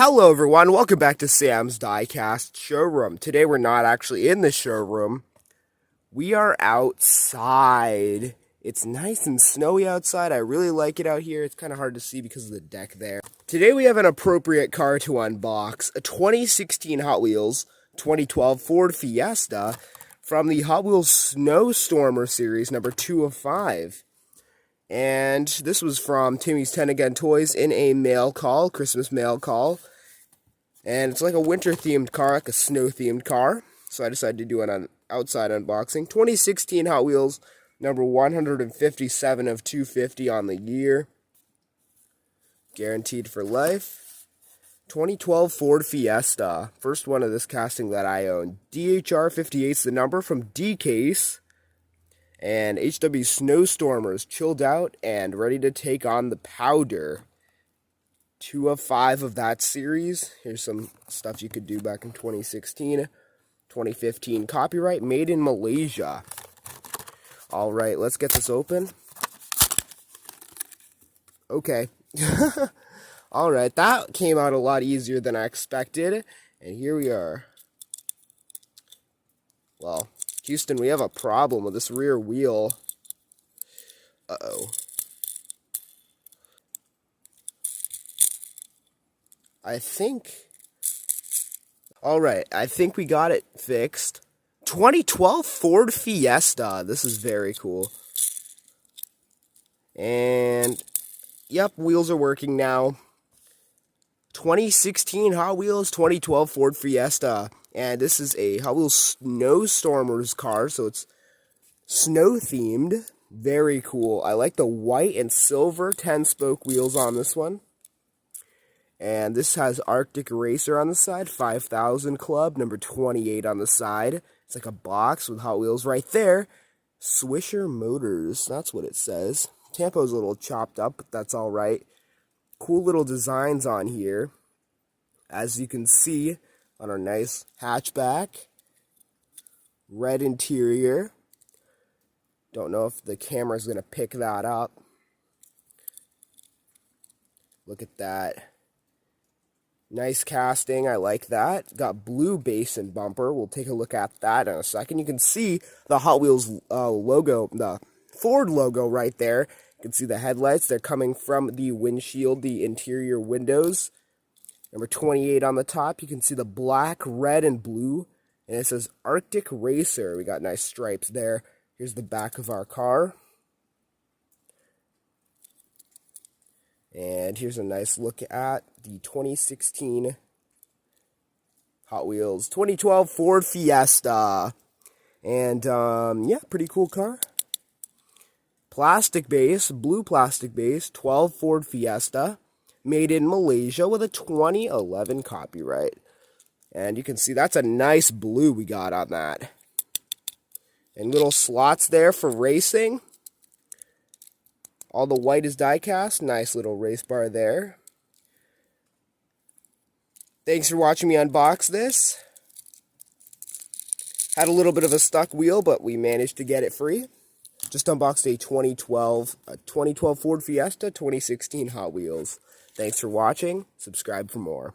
Hello everyone, welcome back to Sam's Diecast showroom. Today we're not actually in the showroom. We are outside. It's nice and snowy outside. I really like it out here. It's kind of hard to see because of the deck there. Today we have an appropriate car to unbox. A 2016 Hot Wheels 2012 Ford Fiesta from the Hot Wheels Snowstormer series, number 2 of 5. And this was from Timmy's 10 Again Toys in a mail call, Christmas mail call. And it's like a winter-themed car, like a snow-themed car. So I decided to do an outside unboxing. 2016 Hot Wheels, number 157 of 250 on the year. Guaranteed for life. 2012 Ford Fiesta. First one of this casting that I own. DHR58 is the number from Diecasts. And HW Snowstormers, chilled out and ready to take on the powder. 2 of 5 of that series. Here's some stuff you could do back in 2016. 2015 copyright, made in Malaysia. Alright, let's get this open. Okay. Alright, that came out a lot easier than I expected. And here we are. Well, Houston, we have a problem with this rear wheel. Uh-oh. Alright, I think we got it fixed. 2012 Ford Fiesta. This is very cool. And, yep, wheels are working now. 2016 Hot Wheels, 2012 Ford Fiesta. And this is a Hot Wheels Snowstormers car, so it's snow-themed. Very cool. I like the white and silver 10-spoke wheels on this one. And this has Arctic Racer on the side, 5000 Club, number 28 on the side. It's like a box with Hot Wheels right there. SWISHER Motors, that's what it says. Tampo's a little chopped up, but that's alright. Cool little designs on here. As you can see on our nice hatchback. Red interior. Don't know if the camera's going to pick that up. Look at that. Nice casting, I like that. Got blue base and bumper. We'll take a look at that in a second. You can see the Hot Wheels logo, the Ford logo right there. You can see the headlights. They're coming from the windshield, the interior windows. Number 28 on the top. You can see the black, red, and blue. And it says Arctic Racer. We got nice stripes there. Here's the back of our car. And here's a nice look at the 2016 Hot Wheels 2012 Ford Fiesta. And, yeah, pretty cool car. Plastic base, blue plastic base, 12 Ford Fiesta. Made in Malaysia with a 2011 copyright. And you can see that's a nice blue we got on that. And little slots there for racing. All the white is die-cast. Nice little race bar there. Thanks for watching me unbox this. Had a little bit of a stuck wheel, but we managed to get it free. Just unboxed a 2012 Ford Fiesta, 2016 Hot Wheels. Thanks for watching. Subscribe for more.